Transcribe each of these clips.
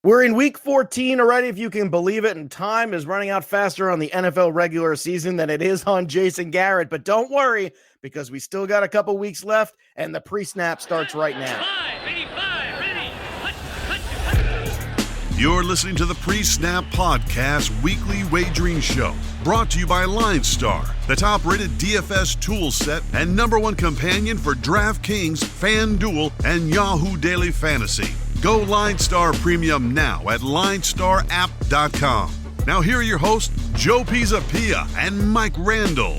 We're in week 14 already, if you can believe it, and time is running out faster on the NFL regular season than it is on Jason Garrett. But don't worry, because we still got a couple weeks left, and the pre-snap starts right now. You're listening to the PreSnap Podcast Weekly Wagering Show, brought to you by LineStar, the top-rated DFS tool set and #1 companion for DraftKings, FanDuel, and Yahoo Daily Fantasy. Go LineStar Premium now at LineStarApp.com. Now here are your hosts, Joe Pisapia and Mike Randle.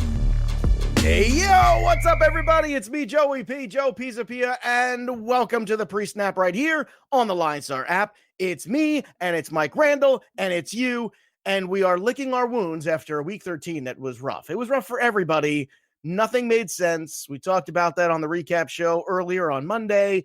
Hey, yo, what's up, everybody? It's me, Joey P, Joe Pisapia, and welcome to the pre-snap right here on the LineStar app. It's me, and it's Mike Randle, and it's you, and we are licking our wounds after week 13 that was rough. It was rough for everybody. Nothing made sense. We talked about that on the recap show earlier on Monday,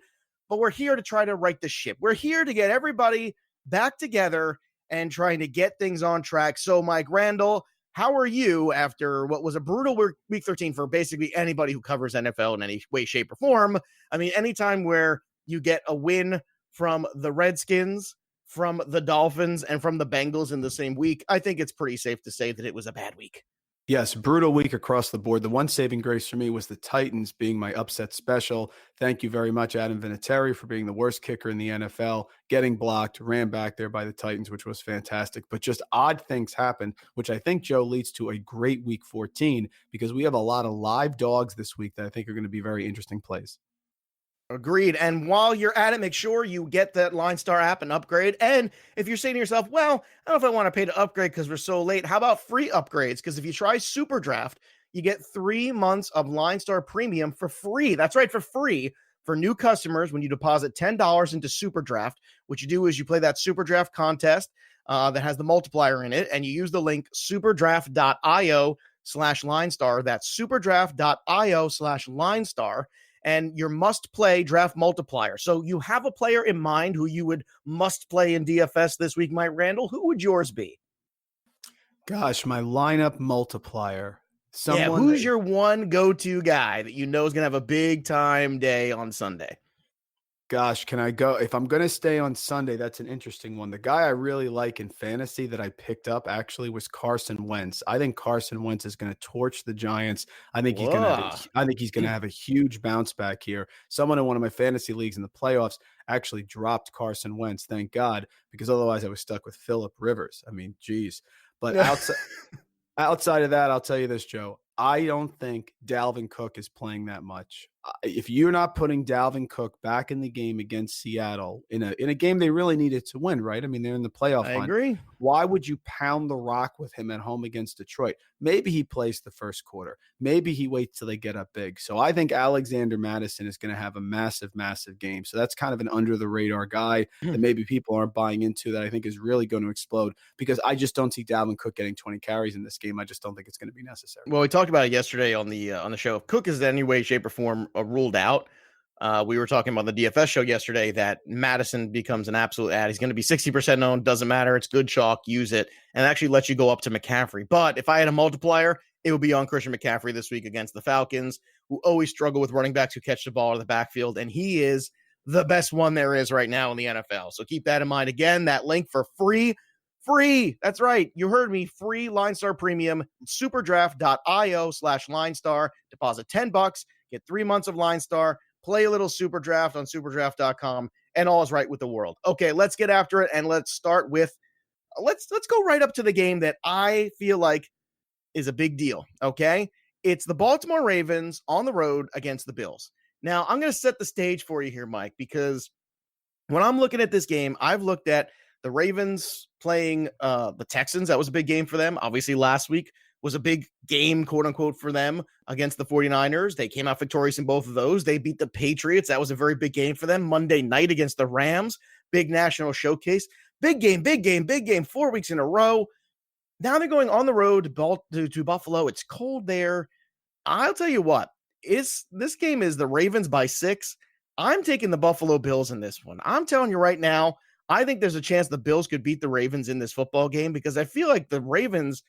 but we're here to try to right the ship. We're here to get everybody back together and trying to get things on track. So, Mike Randle, how are you after what was a brutal week 13 for basically anybody who covers NFL in any way, shape, or form? I mean, anytime where you get a win from the Redskins, from the Dolphins, and from the Bengals in the same week, I think it's pretty safe to say that it was a bad week. Yes, brutal week across the board. The one saving grace for me was the Titans being my upset special. Thank you very much, Adam Vinatieri, for being the worst kicker in the NFL, getting blocked, ran back there by the Titans, which was fantastic. But just odd things happened, which I think, Joe, leads to a great week 14 because we have a lot of live dogs this week that I think are going to be very interesting plays. Agreed. And while you're at it, make sure you get that LineStar app and upgrade. And if you're saying to yourself, well, I don't know if I want to pay to upgrade because we're so late, how about free upgrades? Because if you try Super Draft, you get 3 months of LineStar Premium for free. That's right, for free for new customers when you deposit $10 into Super Draft. What you do is you play that Super Draft contest that has the multiplier in it, and you use the link superdraft.io/LineStar. That's superdraft.io/LineStar. And your must-play draft multiplier. So you have a player in mind who you would must-play in DFS this week, Mike Randle. Who would yours be? Gosh, my lineup multiplier. Who's your one go-to guy that you know is going to have a big-time day on Sunday? Gosh, can I go? If I'm going to stay on Sunday, that's an interesting one. The guy I really like in fantasy that I picked up actually was Carson Wentz. I think Carson Wentz is going to torch the Giants. I think he's going to have a huge bounce back here. Someone in one of my fantasy leagues in the playoffs actually dropped Carson Wentz, thank God, because otherwise I was stuck with Phillip Rivers. I mean, geez. But outside of that, I'll tell you this, Joe. I don't think Dalvin Cook is playing that much. If you're not putting Dalvin Cook back in the game against Seattle in a game they really needed to win, right? I mean, they're in the playoff I hunt. Agree. Why would you pound the rock with him at home against Detroit? Maybe he plays the first quarter. Maybe he waits till they get up big. So I think Alexander Mattison is going to have a massive, massive game. So that's kind of an under-the-radar guy that maybe people aren't buying into that I think is really going to explode because I just don't see Dalvin Cook getting 20 carries in this game. I just don't think it's going to be necessary. Well, we talked about it yesterday on the show. If Cook is in any way, shape, or form ruled out, we were talking about the DFS show yesterday that Madison becomes an absolute ad. He's going to be 60% owned. Doesn't matter. It's good chalk. Use it and actually let you go up to McCaffrey. But if I had a multiplier, it would be on Christian McCaffrey this week against the Falcons, who always struggle with running backs who catch the ball out of the backfield. And he is the best one there is right now in the NFL. So keep that in mind. Again, that link for free. That's right. You heard me. Free LineStar Premium, superdraft.io/LineStar. Deposit $10, get 3 months of LineStar, play a little Super Draft on superdraft.com, and all is right with the world. Okay, let's get after it, and let's start with, let's go right up to the game that I feel like is a big deal, okay? It's the Baltimore Ravens on the road against the Bills. Now, I'm going to set the stage for you here, Mike, because when I'm looking at this game, I've looked at the Ravens playing the Texans. That was a big game for them. Obviously, last week was a big game, quote unquote, for them against the 49ers. They came out victorious in both of those. They beat the Patriots. That was a very big game for them. Monday night against the Rams, big national showcase. Big game, 4 weeks in a row. Now they're going on the road to Buffalo. It's cold there. I'll tell you what, this game is the Ravens by 6. I'm taking the Buffalo Bills in this one. I'm telling you right now, I think there's a chance the Bills could beat the Ravens in this football game because I feel like the Ravens,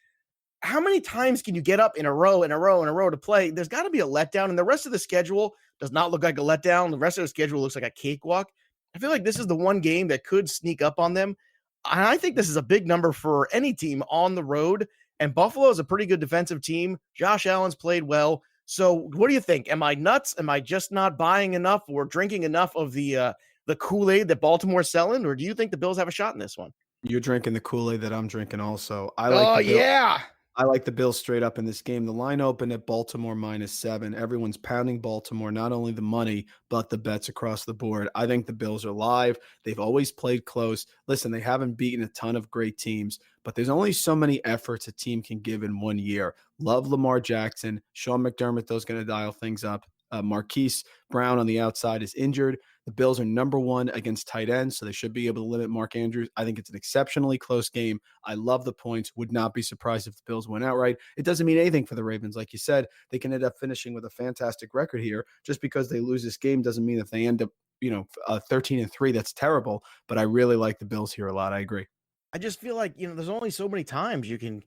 how many times can you get up in a row to play? There's got to be a letdown, and the rest of the schedule does not look like a letdown. The rest of the schedule looks like a cakewalk. I feel like this is the one game that could sneak up on them. I think this is a big number for any team on the road, and Buffalo is a pretty good defensive team. Josh Allen's played well. So what do you think? Am I nuts? Am I just not buying enough or drinking enough of the Kool-Aid that Baltimore's selling, or do you think the Bills have a shot in this one? You're drinking the Kool-Aid that I'm drinking also. Yeah. I like the Bills straight up in this game. The line opened at Baltimore -7. Everyone's pounding Baltimore, not only the money, but the bets across the board. I think the Bills are live. They've always played close. Listen, they haven't beaten a ton of great teams, but there's only so many efforts a team can give in 1 year. Love Lamar Jackson. Sean McDermott, those going to dial things up. Marquise Brown on the outside is injured. The Bills are number 1 against tight ends, so they should be able to limit Mark Andrews. I think it's an exceptionally close game. I love the points. Would not be surprised if the Bills went outright. It doesn't mean anything for the Ravens. Like you said, they can end up finishing with a fantastic record here. Just because they lose this game doesn't mean if they end up, 13-3, that's terrible. But I really like the Bills here a lot. I agree. I just feel like, there's only so many times you can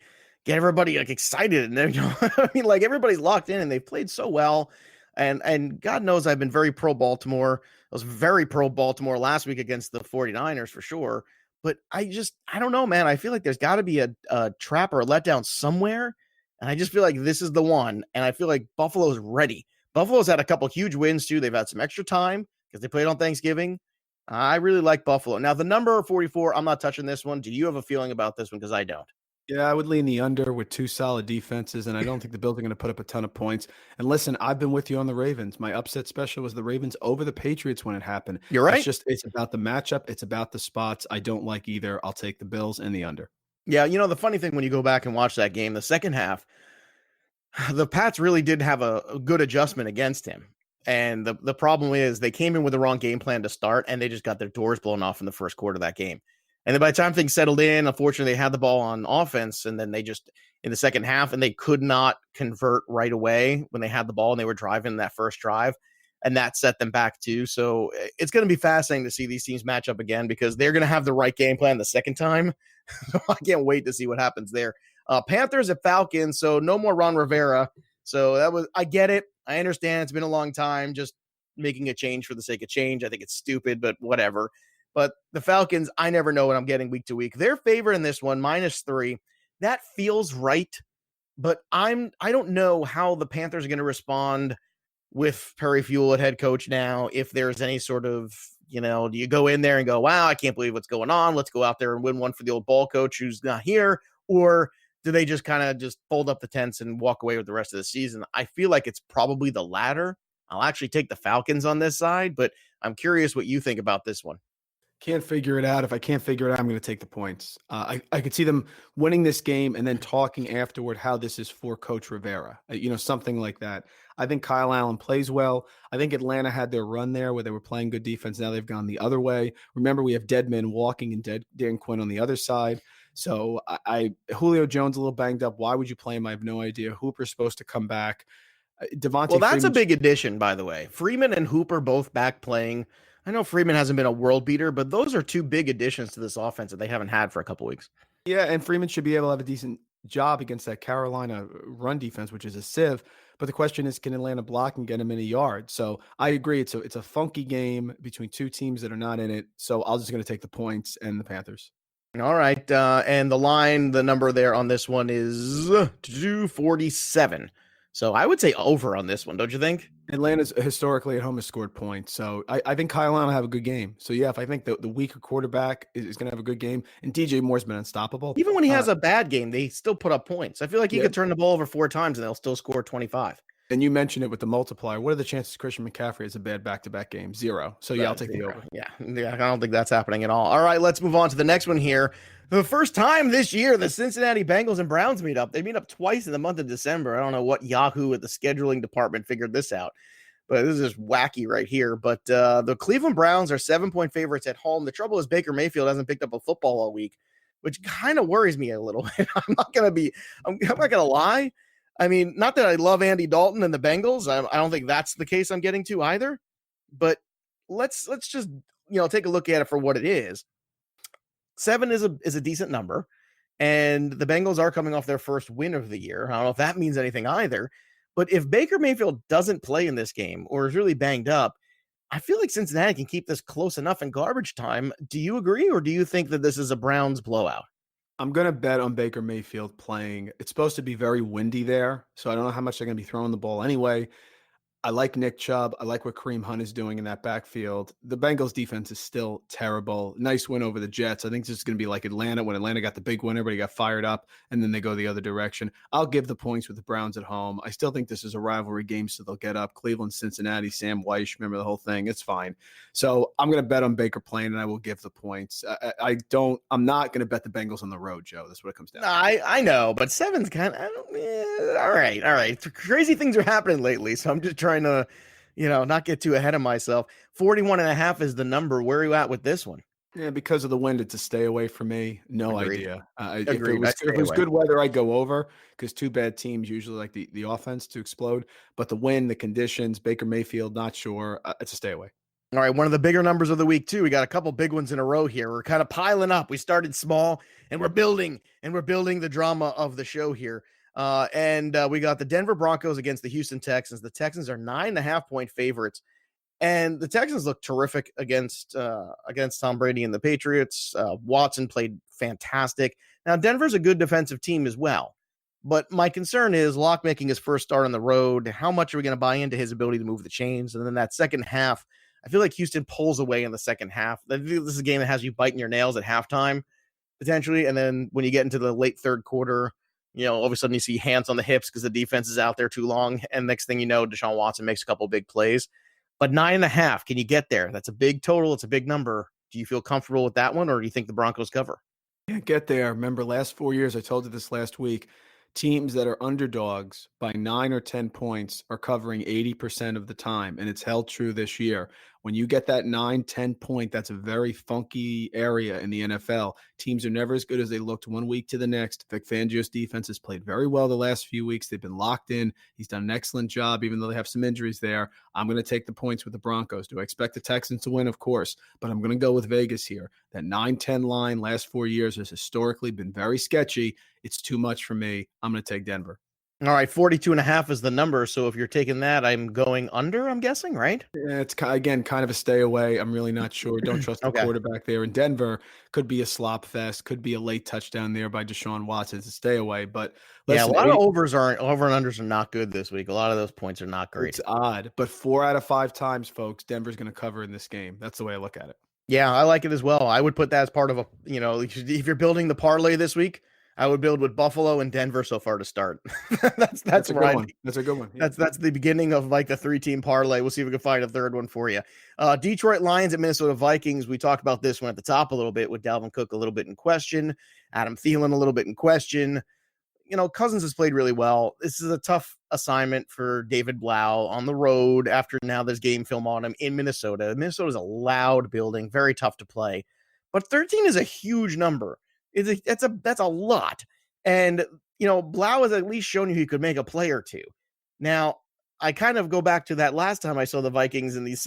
get everybody excited, and then, I mean, everybody's locked in and they've played so well. And God knows I've been very pro Baltimore. I was very pro Baltimore last week against the 49ers for sure. But I don't know, man. I feel like there's got to be a trap or a letdown somewhere. And I just feel like this is the one. And I feel like Buffalo's ready. Buffalo's had a couple huge wins too. They've had some extra time because they played on Thanksgiving. I really like Buffalo. Now, the number 44, I'm not touching this one. Do you have a feeling about this one? Because I don't. Yeah, I would lean the under with 2 solid defenses, and I don't think the Bills are going to put up a ton of points. And listen, I've been with you on the Ravens. My upset special was the Ravens over the Patriots when it happened. You're right. It's about the matchup. It's about the spots. I don't like either. I'll take the Bills and the under. Yeah, the funny thing when you go back and watch that game, the second half, the Pats really did have a good adjustment against him. And the problem is they came in with the wrong game plan to start, and they just got their doors blown off in the first quarter of that game. And then by the time things settled in, unfortunately, they had the ball on offense, and then they just, in the second half, and they could not convert right away when they had the ball and they were driving that first drive, and that set them back too. So it's going to be fascinating to see these teams match up again because they're going to have the right game plan the second time. So I can't wait to see what happens there. Panthers at Falcons, so no more Ron Rivera. So I get it. I understand it's been a long time, just making a change for the sake of change. I think it's stupid, but whatever. But the Falcons, I never know what I'm getting week to week. They're favored in this one, -3. That feels right, but I don't know how the Panthers are going to respond with Perry Fewell at head coach now. If there's any sort of, do you go in there and go, wow, I can't believe what's going on. Let's go out there and win one for the old ball coach who's not here. Or do they just kind of just fold up the tents and walk away with the rest of the season? I feel like it's probably the latter. I'll actually take the Falcons on this side, but I'm curious what you think about this one. Can't figure it out. If I can't figure it out, I'm going to take the points. I could see them winning this game and then talking afterward how this is for Coach Rivera, something like that. I think Kyle Allen plays well. I think Atlanta had their run there where they were playing good defense. Now they've gone the other way. Remember, we have dead men walking and Dan Quinn on the other side. So Julio Jones a little banged up. Why would you play him? I have no idea. Hooper's supposed to come back. Well, that's a big addition, by the way. Freeman and Hooper both back playing. I know Freeman hasn't been a world beater, but those are 2 big additions to this offense that they haven't had for a couple weeks. Yeah, and Freeman should be able to have a decent job against that Carolina run defense, which is a sieve. But the question is, can Atlanta block and get him in a yard? So I agree. It's a funky game between 2 teams that are not in it. So I'm just going to take the points and the Panthers. All right. And the number there on this one is 247. So I would say over on this one, don't you think? Atlanta's historically at home has scored points. So I think Kyle Allen will have a good game. So, yeah, if I think the weaker quarterback is going to have a good game, and DJ Moore's been unstoppable. Even when he has a bad game, they still put up points. I feel like he could turn the ball over 4 times and they'll still score 25. And you mentioned it with the multiplier. What are the chances Christian McCaffrey has a bad back-to-back game? 0. So, yeah, I'll take the over. Yeah, I don't think that's happening at all. All right, let's move on to the next one here. The first time this year, the Cincinnati Bengals and Browns meet up. They meet up twice in the month of December. I don't know what Yahoo at the scheduling department figured this out, but this is wacky right here. But the Cleveland Browns are 7-point favorites at home. The trouble is Baker Mayfield hasn't picked up a football all week, which kind of worries me a little bit. I'm not going to lie. I mean, not that I love Andy Dalton and the Bengals. I don't think that's the case I'm getting to either. But let's just take a look at it for what it is. 7 is a decent number, and the Bengals are coming off their first win of the year. I don't know if that means anything either. But if Baker Mayfield doesn't play in this game or is really banged up, I feel like Cincinnati can keep this close enough in garbage time. Do you agree, or do you think that this is a Browns blowout? I'm going to bet on Baker Mayfield playing. It's supposed to be very windy there, so I don't know how much they're going to be throwing the ball anyway. I like Nick Chubb. I like what Kareem Hunt is doing in that backfield. The Bengals defense is still terrible. Nice win over the Jets. I think this is going to be like Atlanta when Atlanta got the big win. Everybody got fired up, and then they go the other direction. I'll give the points with the Browns at home. I still think this is a rivalry game, so they'll get up. Cleveland, Cincinnati, Sam Weish, remember the whole thing. It's fine. So I'm going to bet on Baker playing, and I will give the points. I'm not going to bet the Bengals on the road, Joe. That's what it comes down to. I know, but seven's kind of, all right. Crazy things are happening lately, so I'm just trying to, not get too ahead of myself. 41.5 is the number. Where are you at with this one? Yeah, because of the wind, it's a stay away for me. No Agreed. idea. Agreed. If it was good weather, I'd go over because two bad teams usually like the offense to explode. But the wind, the conditions, Baker Mayfield, not sure. It's a stay away. All right, one of the bigger numbers of the week, too. We got a couple big ones in a row here. We're kind of piling up. We started small, and we're building the drama of the show here. And we got the Denver Broncos against the Houston Texans. The Texans are 9.5-point favorites, and the Texans look terrific against Tom Brady and the Patriots. Watson played fantastic. Now, Denver's a good defensive team as well, but my concern is Locke making his first start on the road. How much are we going to buy into his ability to move the chains? And then that second half, I feel like Houston pulls away in the second half. This is a game that has you biting your nails at halftime, potentially. And then when you get into the late third quarter, all of a sudden you see hands on the hips because the defense is out there too long. And next thing you know, Deshaun Watson makes a couple big plays. But 9.5, can you get there? That's a big total. It's a big number. Do you feel comfortable with that one, or do you think the Broncos cover? Yeah, get there. Remember, last 4 years, I told you this last week, teams that are underdogs by 9 or 10 points are covering 80% of the time, and it's held true this year. When you get that 9-10 point, that's a very funky area in the NFL. Teams are never as good as they looked one week to the next. Vic Fangio's defense has played very well the last few weeks. They've been locked in. He's done an excellent job, even though they have some injuries there. I'm going to take the points with the Broncos. Do I expect the Texans to win? Of course, but I'm going to go with Vegas here. That 9-10 line last 4 years has historically been very sketchy. It's too much for me. I'm going to take Denver. All right, 42.5 is the number. So if you're taking that, I'm going under, I'm guessing, right? Yeah, it's again kind of a stay away. I'm really not sure. Don't trust the quarterback there. In Denver, could be a slop fest, could be a late touchdown there by Deshaun Watson. It's a stay away. But listen, a lot of over and unders are not good this week. A lot of those points are not great. It's odd, but 4 out of 5 times, folks, Denver's going to cover in this game. That's the way I look at it. Yeah, I like it as well. I would put that as part of a, if you're building the parlay this week, I would build with Buffalo and Denver so far to start. that's a good one. That's a good one. Yeah. That's the beginning of like the 3-team parlay. We'll see if we can find a third one for you. Detroit Lions at Minnesota Vikings. We talked about this one at the top a little bit with Dalvin Cook a little bit in question, Adam Thielen a little bit in question. Cousins has played really well. This is a tough assignment for David Blau on the road after now there's game film on him in Minnesota. Minnesota's a loud building, very tough to play. But 13 is a huge number. That's a lot. And, Blau has at least shown you he could make a play or two. Now, I kind of go back to that last time I saw the Vikings in these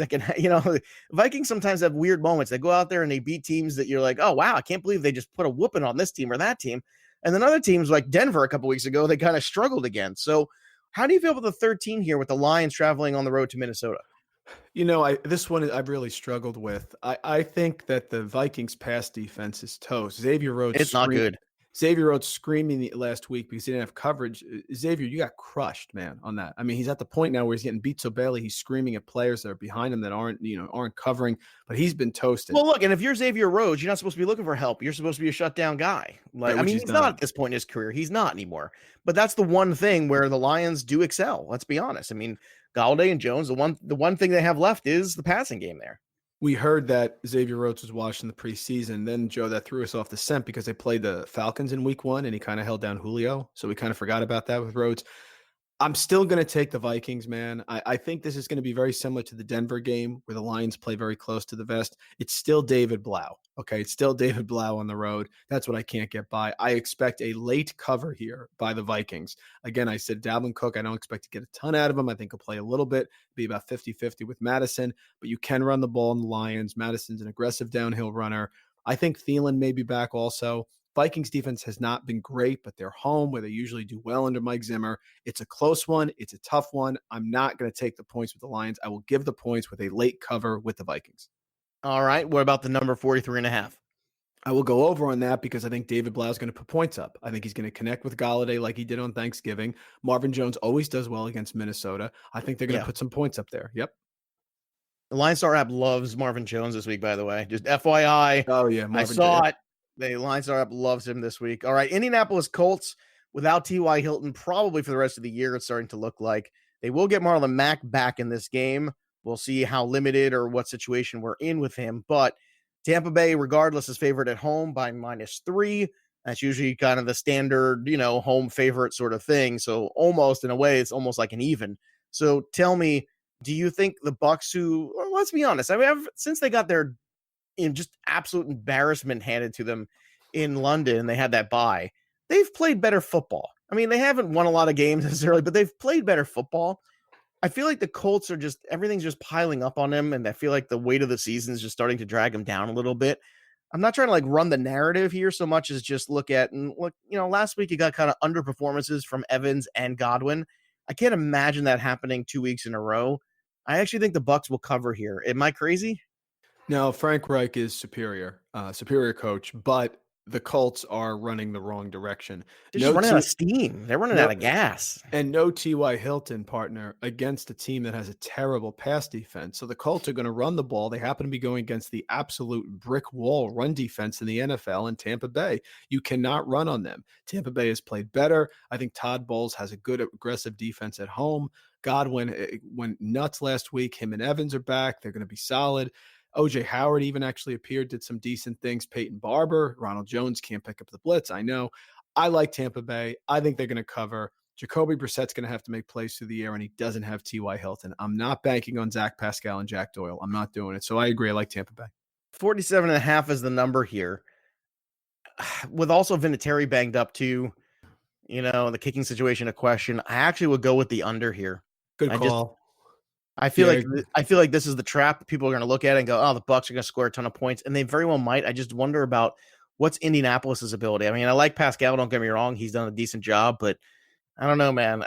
Vikings sometimes have weird moments. They go out there and they beat teams that you're like, oh, wow, I can't believe they just put a whooping on this team or that team. And then other teams like Denver a couple weeks ago, they kind of struggled against. So how do you feel about the 13 here with the Lions traveling on the road to Minnesota? This one I've really struggled with. I think that the Vikings pass defense is toast. Xavier Rhodes, it's not good. Xavier Rhodes screaming last week because he didn't have coverage. Xavier, you got crushed, man, on that. I mean, he's at the point now where he's getting beat so badly, he's screaming at players that are behind him that aren't covering, but he's been toasted. Well, look, and if you're Xavier Rhodes, you're not supposed to be looking for help. You're supposed to be a shutdown guy. He's not at this point in his career. He's not anymore. But that's the one thing where the Lions do excel. Let's be honest. I mean, Galladay and Jones, the one thing they have left is the passing game there. We heard that Xavier Rhodes was watching the preseason. Then, Joe, that threw us off the scent because they played the Falcons in week 1, and he kind of held down Julio. So we kind of forgot about that with Rhodes. I'm still going to take the Vikings, man. I think this is going to be very similar to the Denver game where the Lions play very close to the vest. It's still David Blau. Okay, it's still David Blau on the road. That's what I can't get by. I expect a late cover here by the Vikings. Again, I said Dalvin Cook, I don't expect to get a ton out of him. I think he'll play a little bit, be about 50-50 with Madison, but you can run the ball in the Lions. Madison's an aggressive downhill runner. I think Thielen may be back also. Vikings defense has not been great, but they're home where they usually do well under Mike Zimmer. It's a close one. It's a tough one. I'm not going to take the points with the Lions. I will give the points with a late cover with the Vikings. All right. What about the number 43.5? I will go over on that because I think David Blau is going to put points up. I think he's going to connect with Golladay like he did on Thanksgiving. Marvin Jones always does well against Minnesota. I think they're going to put some points up there. Yep. The LineStar app loves Marvin Jones this week, by the way. Just FYI. Oh, yeah. I saw it. The LineStar app loves him this week. All right. Indianapolis Colts without T.Y. Hilton probably for the rest of the year, it's starting to look like. They will get Marlon Mack back in this game. We'll see how limited or what situation we're in with him. But Tampa Bay, regardless, is favored at home by -3. That's usually kind of the standard, home favorite sort of thing. So almost in a way, it's almost like an even. So tell me, do you think the Bucs, well, let's be honest, I mean, since they got their just absolute embarrassment handed to them in London and they had that bye, they've played better football. I mean, they haven't won a lot of games necessarily, but they've played better football. I feel like the Colts are everything's just piling up on them, and I feel like the weight of the season is just starting to drag them down a little bit. I'm not trying to run the narrative here so much as just look, last week you got kind of underperformances from Evans and Godwin. I can't imagine that happening 2 weeks in a row. I actually think the Bucs will cover here. Am I crazy? No, Frank Reich is superior coach, but the Colts are running the wrong direction. They're just running out of steam. They're running out of gas. And no T.Y. Hilton, partner, against a team that has a terrible pass defense. So the Colts are going to run the ball. They happen to be going against the absolute brick wall run defense in the NFL in Tampa Bay. You cannot run on them. Tampa Bay has played better. I think Todd Bowles has a good aggressive defense at home. Godwin went nuts last week. Him and Evans are back. They're going to be solid. O.J. Howard even actually appeared, did some decent things. Peyton Barber, Ronald Jones can't pick up the blitz. I know. I like Tampa Bay. I think they're going to cover. Jacoby Brissett's going to have to make plays through the air, and he doesn't have T.Y. Hilton. I'm not banking on Zach Pascal and Jack Doyle. I'm not doing it. So I agree. I like Tampa Bay. 47.5 is the number here. With also Vinatieri banged up too, the kicking situation a question. I actually would go with the under here. Good call. I feel like this is the trap. People are going to look at it and go, "Oh, the Bucs are going to score a ton of points," and they very well might. I just wonder about what's Indianapolis's ability. I mean, I like Pascal. Don't get me wrong; he's done a decent job, but I don't know, man.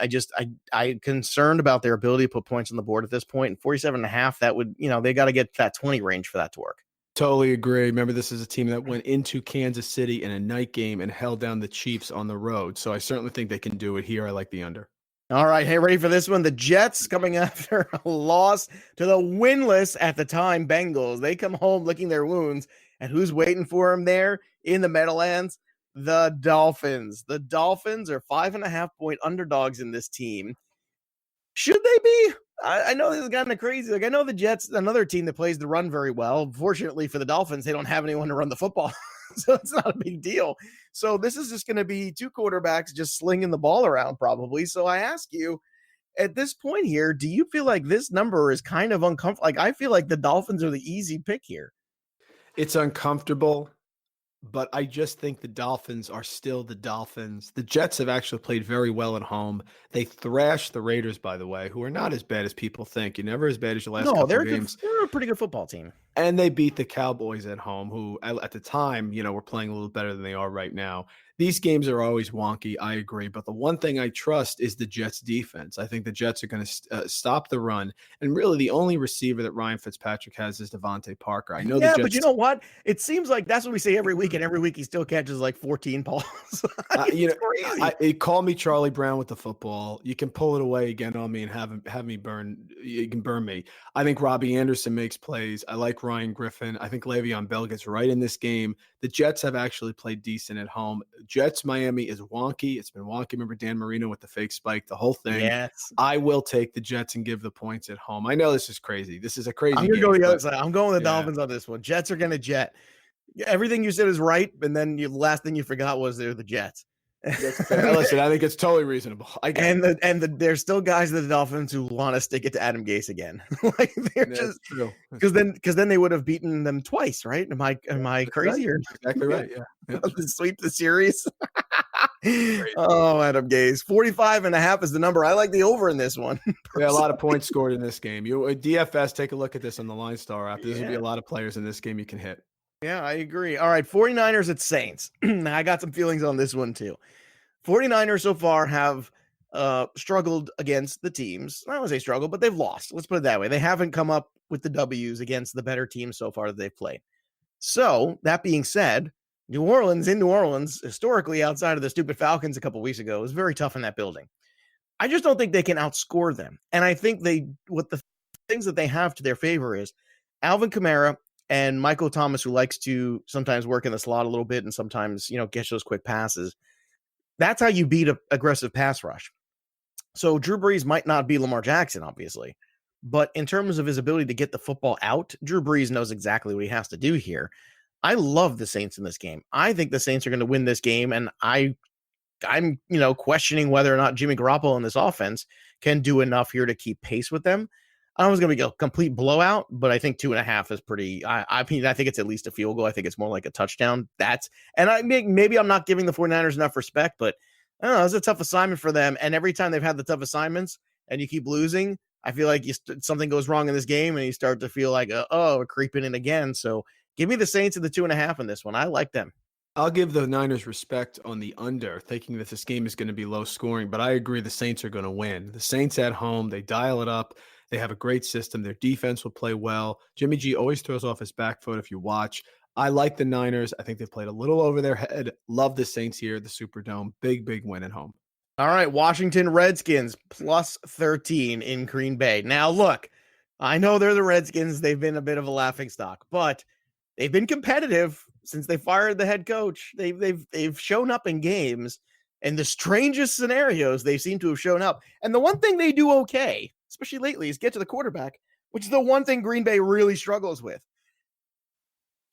I'm concerned about their ability to put points on the board at this point. And 47.5, that would, they got to get that 20 range for that to work. Totally agree. Remember, this is a team that went into Kansas City in a night game and held down the Chiefs on the road. So I certainly think they can do it here. I like the under. All right. Hey, ready for this one? The Jets coming after a loss to the winless at the time Bengals. They come home licking their wounds. And who's waiting for them there in the Meadowlands? The Dolphins. The Dolphins are 5.5-point underdogs in this team. Should they be? I know this is kind of crazy. I know the Jets, another team that plays the run very well. Fortunately for the Dolphins, they don't have anyone to run the football. So it's not a big deal. So this is just going to be two quarterbacks just slinging the ball around probably. So I ask you, at this point here, do you feel like this number is kind of uncomfortable? I feel like the Dolphins are the easy pick here. It's uncomfortable, but I just think the Dolphins are still the Dolphins. The Jets have actually played very well at home. They thrashed the Raiders, by the way, who are not as bad as people think. You're never as bad as your last couple games. They're a pretty good football team. And they beat the Cowboys at home, who at the time, were playing a little better than they are right now. These games are always wonky. I agree. But the one thing I trust is the Jets defense. I think the Jets are going to stop the run. And really the only receiver that Ryan Fitzpatrick has is Devontae Parker. I know the Jets, but you know what? It seems like that's what we say every week. And every week he still catches like 14 balls. Crazy. Call me Charlie Brown with the football. You can pull it away again on me and have me burn. You can burn me. I think Robbie Anderson makes plays. I like Ryan Griffin. I think Le'Veon Bell gets right in this game. The Jets have actually played decent at home. Jets Miami is wonky. It's been wonky. Remember Dan Marino with the fake spike, the whole thing. Yes. I will take the Jets and give the points at home. I know this is crazy. This is a crazy I'm going to go the other side. I'm going with the Dolphins on this one. Jets are going to jet. Everything you said is right, and then the last thing you forgot was they're the Jets. Listen, I think it's totally reasonable. There's still guys in the Dolphins who want to stick it to Adam Gase again. Just true. Because then they would have beaten them twice, right? Am I crazy? Exactly right. Yeah. Sweep the series. Oh, Adam Gase. 45.5 is the number. I like the over in this one. Yeah, a lot of points scored in this game. DFS, take a look at this on the LineStar app. There's going to be a lot of players in this game you can hit. Yeah, I agree. All right, 49ers at Saints. I got some feelings on this one too. 49ers so far have struggled against the teams. I don't want to say struggle, but they've lost. Let's put it that way. They haven't come up with the W's against the better teams so far that they've played. So, that being said, New Orleans, historically outside of the stupid Falcons a couple weeks ago, was very tough in that building. I just don't think they can outscore them. And I think what the things that they have to their favor is Alvin Kamara and Michael Thomas, who likes to sometimes work in the slot a little bit and sometimes, catch those quick passes. That's how you beat an aggressive pass rush. So Drew Brees might not be Lamar Jackson, obviously. But in terms of his ability to get the football out, Drew Brees knows exactly what he has to do here. I love the Saints in this game. I think the Saints are going to win this game, and I'm questioning whether or not Jimmy Garoppolo in this offense can do enough here to keep pace with them. I don't know if it's going to be a complete blowout, but I think 2.5 is pretty. I think it's at least a field goal. I think it's more like a touchdown. Maybe I'm not giving the 49ers enough respect, but I don't know. It's a tough assignment for them. And every time they've had the tough assignments and you keep losing, I feel like something goes wrong in this game and you start to feel like, we're creeping in again. So give me the Saints at the 2.5 in this one. I like them. I'll give the Niners respect on the under, thinking that this game is going to be low scoring, but I agree the Saints are going to win. The Saints at home, they dial it up. They have a great system. Their defense will play well. Jimmy G always throws off his back foot if you watch. I like the Niners. I think they played a little over their head. Love the Saints here at the Superdome. Big, big win at home. All right, Washington Redskins plus 13 in Green Bay. Now, look, I know they're the Redskins. They've been a bit of a laughingstock, but they've been competitive since they fired the head coach. They've shown up in games, and the strangest scenarios they seem to have shown up. And the one thing they do okay, especially lately, is get to the quarterback, which is the one thing Green Bay really struggles with.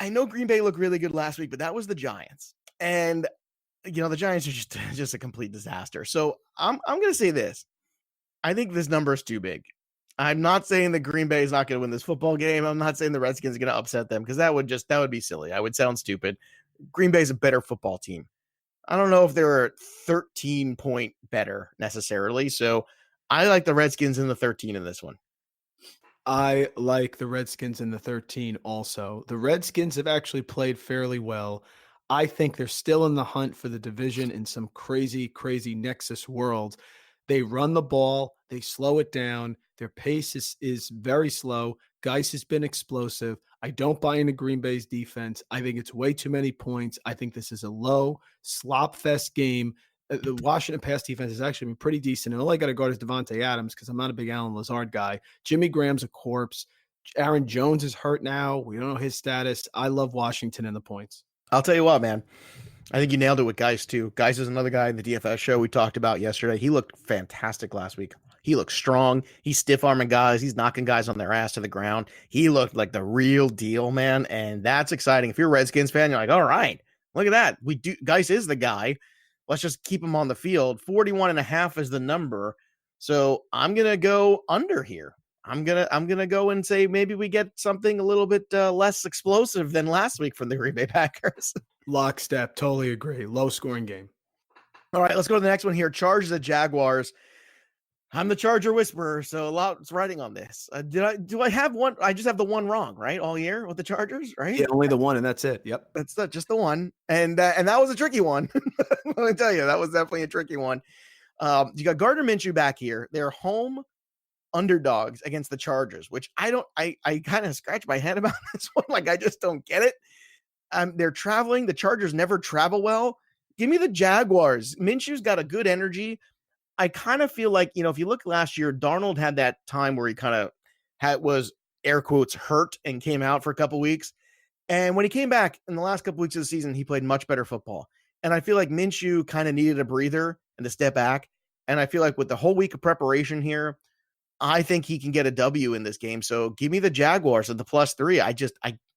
I know Green Bay looked really good last week, but that was the Giants. And, the Giants are just a complete disaster. So I'm going to say this. I think this number is too big. I'm not saying that Green Bay is not going to win this football game. I'm not saying the Redskins are going to upset them because that would be silly. I would sound stupid. Green Bay is a better football team. I don't know if they're 13 point better necessarily. So I like the Redskins in the 13 in this one. I like the Redskins in the 13 also. The Redskins have actually played fairly well. I think they're still in the hunt for the division in some crazy, crazy Nexus world. They run the ball. They slow it down. Their pace is very slow. Geis has been explosive. I don't buy into Green Bay's defense. I think it's way too many points. I think this is a low slop fest game. The Washington pass defense has actually been pretty decent. And all I got to guard is Devontae Adams because I'm not a big Allen Lazard guy. Jimmy Graham's a corpse. Aaron Jones is hurt now. We don't know his status. I love Washington and the points. I'll tell you what, man. I think you nailed it with Geis, too. Geis is another guy in the DFS show we talked about yesterday. He looked fantastic last week. He looked strong. He's stiff-arming guys. He's knocking guys on their ass to the ground. He looked like the real deal, man, and that's exciting. If you're a Redskins fan, you're like, all right, look at that. Geis is the guy. Let's just keep him on the field. 41.5 is the number. So I'm going to go under here. I'm gonna go and say maybe we get something a little bit less explosive than last week from the Green Bay Packers. Lockstep, totally agree. Low scoring game. All right, let's go to the next one here. Chargers at Jaguars. I'm the Charger whisperer, so a lot's writing on this. Do I have one? I just have the one wrong, right? All year with the Chargers, right? Yeah, only the one, and that's it. Yep, that's just the one, and that was a tricky one. Let me tell you, that was definitely a tricky one. You got Gardner Minshew back here. They're home underdogs against the Chargers, which I kind of scratch my head about this one. Like, I just don't get it. They're traveling. The Chargers never travel well. Give me the Jaguars. Minshew's got a good energy. I kind of feel like, if you look last year, Darnold had that time where he kind of was air quotes hurt and came out for a couple weeks. And when he came back in the last couple weeks of the season, he played much better football. And I feel like Minshew kind of needed a breather and to step back. And I feel like with the whole week of preparation here, I think he can get a W in this game. So give me the Jaguars at the +3.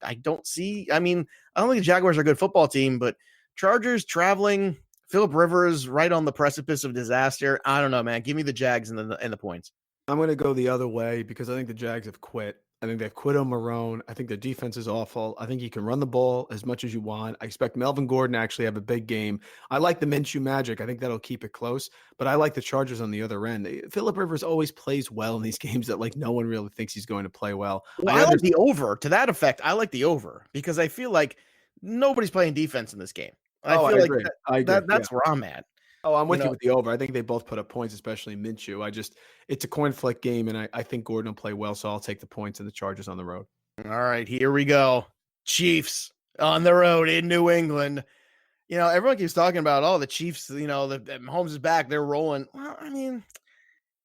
I don't see. I mean, I don't think the Jaguars are a good football team, but Chargers traveling, Phillip Rivers right on the precipice of disaster. I don't know, man. Give me the Jags and the points. I'm going to go the other way because I think the Jags have quit. I think they have Quiddo Marone. I think their defense is awful. I think you can run the ball as much as you want. I expect Melvin Gordon to actually have a big game. I like the Minshew magic. I think that'll keep it close, but I like the Chargers on the other end. Phillip Rivers always plays well in these games that like no one really thinks he's going to play well. Well, I like the over. To that effect, I like the over because I feel like nobody's playing defense in this game. I feel like agree. I agree. That's where I'm at. Oh, I'm with you with the over. I think they both put up points, especially Minshew. It's a coin flick game, and I think Gordon will play well, so I'll take the points and the Chargers on the road. All right, here we go. Chiefs on the road in New England. Everyone keeps talking about, the Chiefs, the Mahomes is back. They're rolling. Well,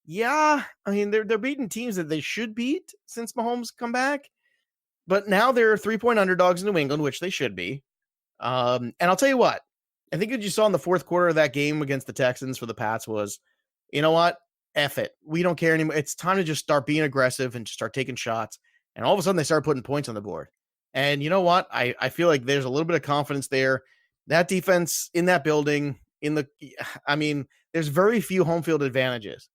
they're beating teams that they should beat since Mahomes come back. But now they're 3-point underdogs in New England, which they should be. And I'll tell you what, I think what you saw in the fourth quarter of that game against the Texans for the Pats was, you know what? F it. We don't care anymore. It's time to just start being aggressive and just start taking shots. And all of a sudden they started putting points on the board. And you know what? I feel like there's a little bit of confidence there. That defense in that building, there's very few home field advantages.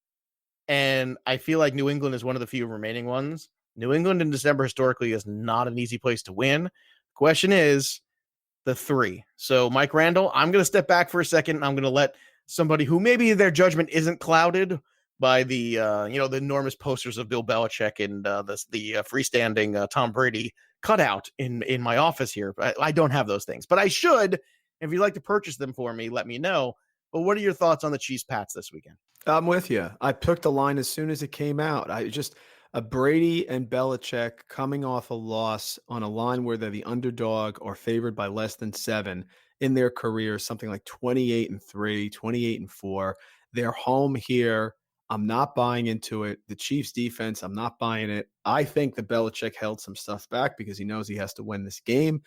And I feel like New England is one of the few remaining ones. New England in December historically is not an easy place to win. Question is the 3. So Mike Randle, I'm going to step back for a second. I'm going to let somebody who maybe their judgment isn't clouded by the the enormous posters of Bill Belichick and the freestanding Tom Brady cutout in my office here. I don't have those things, but I should. If you'd like to purchase them for me, let me know. But what are your thoughts on the Chiefs Pats this weekend? I'm with you. I took the line as soon as it came out. Brady and Belichick coming off a loss on a line where they're the underdog or favored by less than 7 in their careers, something like 28-3, 28-4. They're home here. I'm not buying into it. The Chiefs defense, I'm not buying it. I think that Belichick held some stuff back because he knows he has to win this game.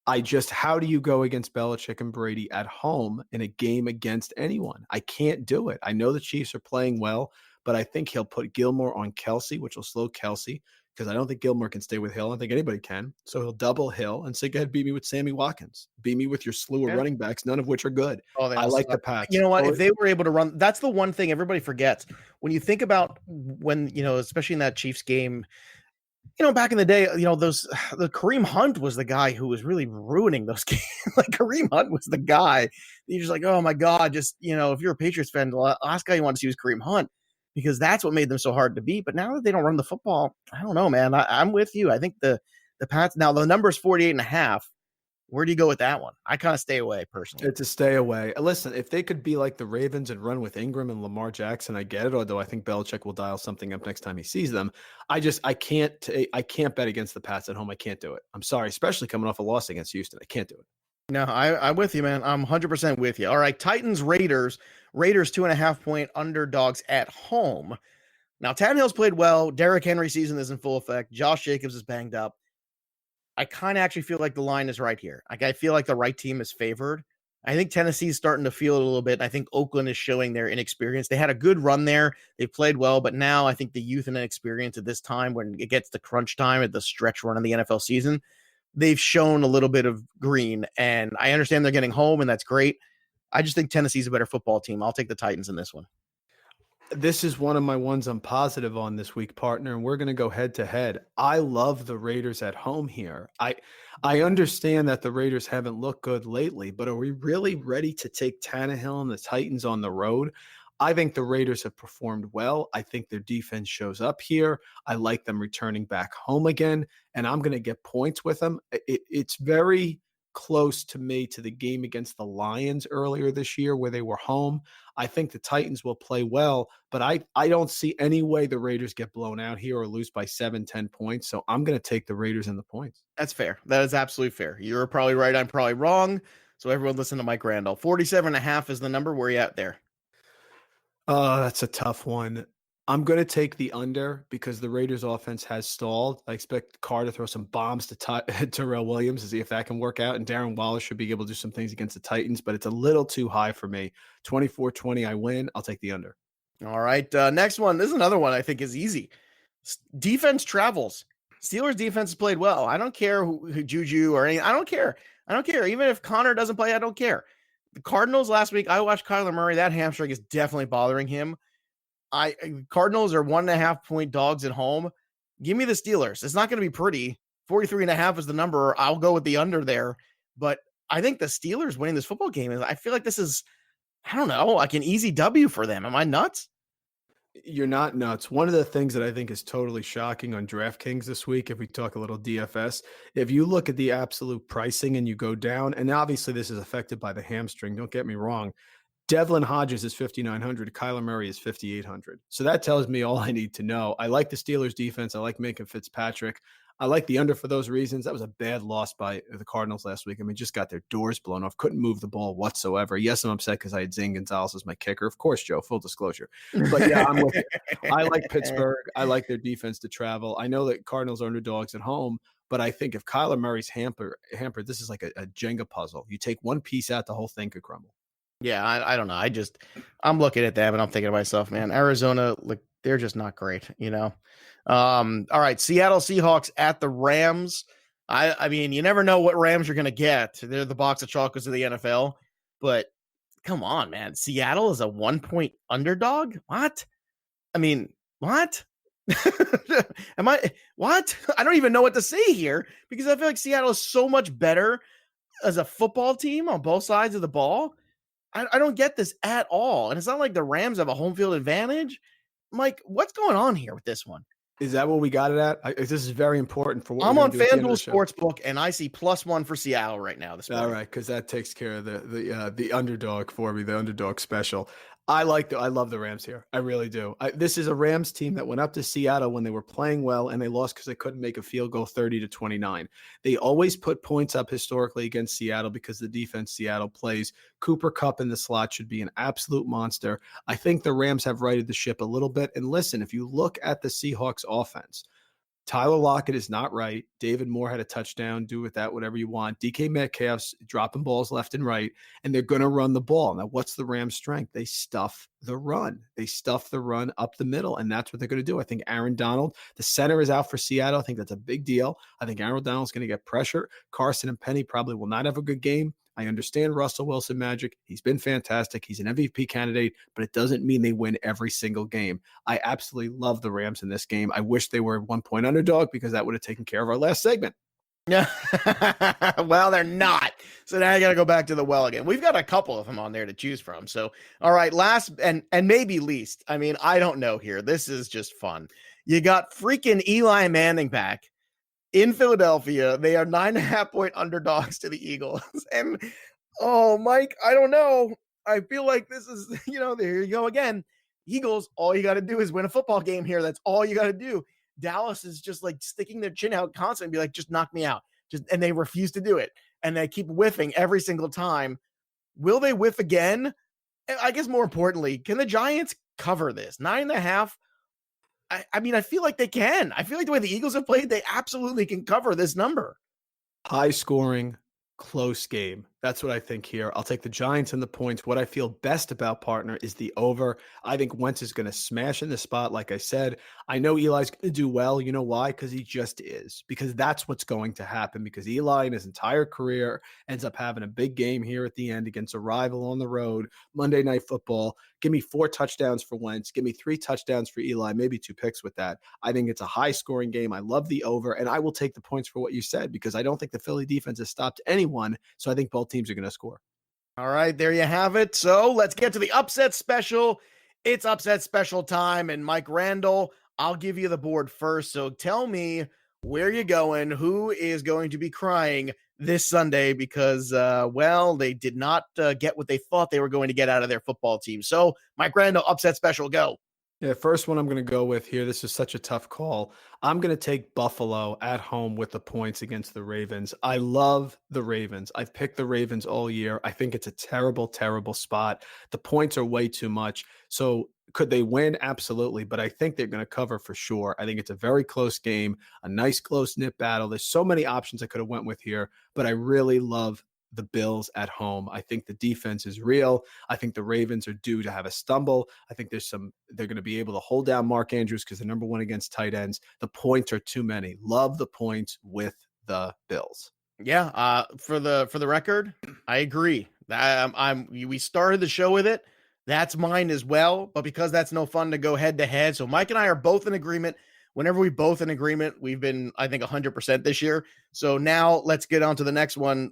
How do you go against Belichick and Brady at home in a game against anyone? I can't do it. I know the Chiefs are playing well, but I think he'll put Gilmore on Kelsey, which will slow Kelsey because I don't think Gilmore can stay with Hill. I don't think anybody can. So he'll double Hill and say, go ahead, beat me with Sammy Watkins. Beat me with your slew of running backs, none of which are good. I like the Pats. You know what? If they were able to run, that's the one thing everybody forgets. When you think about especially in that Chiefs game, back in the day, the Kareem Hunt was the guy who was really ruining those games. Like Kareem Hunt was the guy. You're just like, oh my God, if you're a Patriots fan, the last guy you want to see was Kareem Hunt because that's what made them so hard to beat. But now that they don't run the football, I don't know, man. I'm with you. I think the Pats, now the number is 48.5. Where do you go with that one? I kind of stay away personally. It's a stay away. Listen, if they could be like the Ravens and run with Ingram and Lamar Jackson, I get it. Although I think Belichick will dial something up next time he sees them. I can't bet against the Pats at home. I can't do it. I'm sorry, especially coming off a loss against Houston. I can't do it. No, I'm with you, man. I'm 100% with you. All right, Titans, Raiders 2.5-point underdogs at home. Now, Tannehill's played well. Derrick Henry season is in full effect. Josh Jacobs is banged up. I kind of actually feel like the line is right here. Like I feel like the right team is favored. I think Tennessee's starting to feel it a little bit. I think Oakland is showing their inexperience. They had a good run there. They played well, but now I think the youth and inexperience at this time, when it gets to crunch time at the stretch run of the NFL season, they've shown a little bit of green. And I understand they're getting home, and that's great. I just think Tennessee's a better football team. I'll take the Titans in this one. This is one of my ones I'm positive on this week, partner, and we're going to go head to head. I love the Raiders at home here. I understand that the Raiders haven't looked good lately, but are we really ready to take Tannehill and the Titans on the road? I think the Raiders have performed well. I think their defense shows up here. I like them returning back home again, and I'm going to get points with them. It's very close to me to the game against the Lions earlier this year where they were home. I think the Titans will play well, but I don't see any way the Raiders get blown out here or lose by 7-10 points. So I'm going to take the Raiders in the points. That's fair. That is absolutely fair. You're probably right. I'm probably wrong. So everyone listen to Mike Randle. 47.5 is the number. Where are you at there? That's a tough one. I'm going to take the under because the Raiders offense has stalled. I expect Carr to throw some bombs to Terrell Williams to see if that can work out. And Darren Waller should be able to do some things against the Titans, but it's a little too high for me. 24-20, I win. I'll take the under. All right. Next one. This is another one I think is easy. Defense travels. Steelers defense has played well. I don't care who Juju or anything. I don't care. Even if Connor doesn't play, I don't care. The Cardinals last week, I watched Kyler Murray. That hamstring is definitely bothering him. Cardinals are 1.5-point dogs at home. Give me the Steelers. It's not going to be pretty. 43.5 is the number. I'll go with the under there. But I think the Steelers winning this football game I feel like this is, I don't know, like an easy W for them. Am I nuts? You're not nuts. One of the things that I think is totally shocking on DraftKings this week, if we talk a little DFS, if you look at the absolute pricing and you go down, and obviously this is affected by the hamstring, don't get me wrong. Devlin Hodges is 5,900. Kyler Murray is 5,800. So that tells me all I need to know. I like the Steelers defense. I like Minka Fitzpatrick. I like the under for those reasons. That was a bad loss by the Cardinals last week. I mean, just got their doors blown off. Couldn't move the ball whatsoever. Yes, I'm upset because I had Zane Gonzalez as my kicker. Of course, Joe, full disclosure. But yeah, I'm with you. I like Pittsburgh. I like their defense to travel. I know that Cardinals are underdogs at home, but I think if Kyler Murray's hampered, this is like a Jenga puzzle. You take one piece out, the whole thing could crumble. Yeah, I don't know. I'm looking at them and I'm thinking to myself, man, Arizona, like they're just not great, you know? All right. Seattle Seahawks at the Rams. I mean, you never know what Rams you're going to get. They're the box of chocolates of the NFL, but come on, man. Seattle is a 1-point underdog. What? I mean, what? What? I don't even know what to say here because I feel like Seattle is so much better as a football team on both sides of the ball. I don't get this at all. And it's not like the Rams have a home field advantage. Mike, what's going on here with this one? Is that what we got it at? This is very important for what I'm on FanDuel Sportsbook, and I see +1 for Seattle right now. All right, because that takes care of the underdog for me, the underdog special. I love the Rams here. I really do. This is a Rams team that went up to Seattle when they were playing well, and they lost because they couldn't make a field goal 30-29. They always put points up historically against Seattle because the defense Seattle plays. Cooper Kupp in the slot should be an absolute monster. I think the Rams have righted the ship a little bit. And listen, if you look at the Seahawks offense, Tyler Lockett is not right. David Moore had a touchdown. Do with that whatever you want. DK Metcalf's dropping balls left and right, and they're going to run the ball. Now, what's the Rams' strength? They stuff the run. They stuff the run up the middle, and that's what they're going to do. I think Aaron Donald, the center, is out for Seattle. I think that's a big deal. I think Aaron Donald's going to get pressure. Carson and Penny probably will not have a good game. I understand Russell Wilson magic. He's been fantastic. He's an MVP candidate, but it doesn't mean they win every single game. I absolutely love the Rams in this game. I wish they were a 1-point underdog because that would have taken care of our last segment. Yeah. Well, they're not. So now I got to go back to the well again. We've got a couple of them on there to choose from. So, all right, last and maybe least. I mean, I don't know here. This is just fun. You got freaking Eli Manning back in Philadelphia. They are 9.5-point underdogs to the Eagles. And, oh, Mike, I don't know. I feel like this is, there you go again. Eagles, all you got to do is win a football game here. That's all you got to do. Dallas is just like sticking their chin out constantly and be like, just knock me out. And they refuse to do it. And they keep whiffing every single time. Will they whiff again? And I guess more importantly, can the Giants cover this? 9.5. I mean, I feel like they can. I feel like the way the Eagles have played, they absolutely can cover this number. High scoring, close game. That's what I think here. I'll take the Giants and the points. What I feel best about, partner, is the over. I think Wentz is going to smash in the spot. Like I said, I know Eli's going to do well. You know why? Because he just is. Because that's what's going to happen. Because Eli in his entire career ends up having a big game here at the end against a rival on the road, Monday Night Football. Give me 4 touchdowns for Wentz. Give me 3 touchdowns for Eli, maybe 2 picks with that. I think it's a high-scoring game. I love the over, and I will take the points for what you said because I don't think the Philly defense has stopped anyone, so I think both teams are going to score. All right, there you have it. So let's get to the upset special. It's upset special time, and Mike Randle, I'll give you the board first. So tell me where you're going, who is going to be crying this Sunday because, they did not get what they thought they were going to get out of their football team. So Mike Randle, upset special, go. Yeah, first one I'm going to go with here. This is such a tough call. I'm going to take Buffalo at home with the points against the Ravens. I love the Ravens. I've picked the Ravens all year. I think it's a terrible, terrible spot. The points are way too much. So could they win? Absolutely. But I think they're going to cover for sure. I think it's a very close game, a nice close-knit battle. There's so many options I could have went with here, but I really love the Bills at home. I think the defense is real. I think the Ravens are due to have a stumble. I think they're going to be able to hold down Mark Andrews because they're number 1 against tight ends. The points are too many. Love the points with the Bills. Yeah. For the record, I agree. We started the show with it. That's mine as well. But because that's no fun to go head to head. So Mike and I are both in agreement whenever we both in agreement, we've been, I think, 100% this year. So now let's get on to the next one.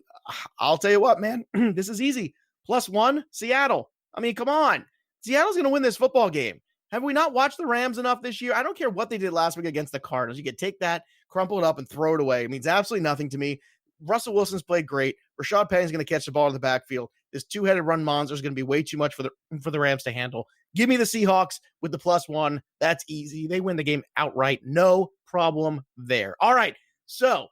I'll tell you what, man, this is easy. +1, Seattle. I mean, come on. Seattle's going to win this football game. Have we not watched the Rams enough this year? I don't care what they did last week against the Cardinals. You can take that, crumple it up, and throw it away. It means absolutely nothing to me. Russell Wilson's played great. Rashad Penny's going to catch the ball in the backfield. This two-headed run monster is going to be way too much for the Rams to handle. Give me the Seahawks with the +1. That's easy. They win the game outright. No problem there. All right, so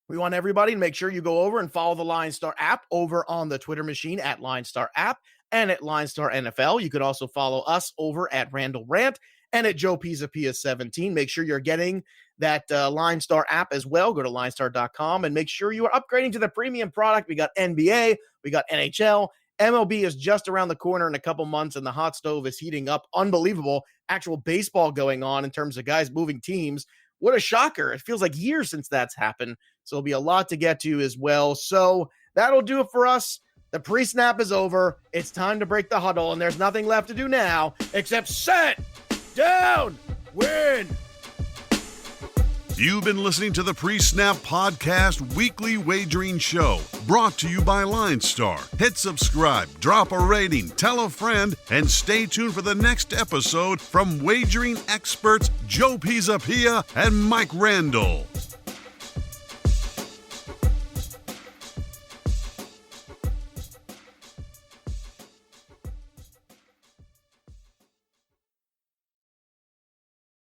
we want everybody to make sure you go over and follow the LineStar app over on the Twitter machine at LineStar App and at LineStar NFL. You could also follow us over at Randall Rant and at Joe Pisapia 17. Make sure you're getting that LineStar app as well. Go to LineStar.com and make sure you are upgrading to the premium product. We got NBA, we got NHL. MLB is just around the corner in a couple months, and the hot stove is heating up. Unbelievable actual baseball going on in terms of guys moving teams. What a shocker. It feels like years since that's happened. So there'll be a lot to get to as well. So that'll do it for us. The pre-snap is over. It's time to break the huddle, and there's nothing left to do now except set, down, win. You've been listening to the PreSnap Podcast Weekly Wagering Show, brought to you by LineStar. Hit subscribe, drop a rating, tell a friend, and stay tuned for the next episode from wagering experts Joe Pisapia and Mike Randle.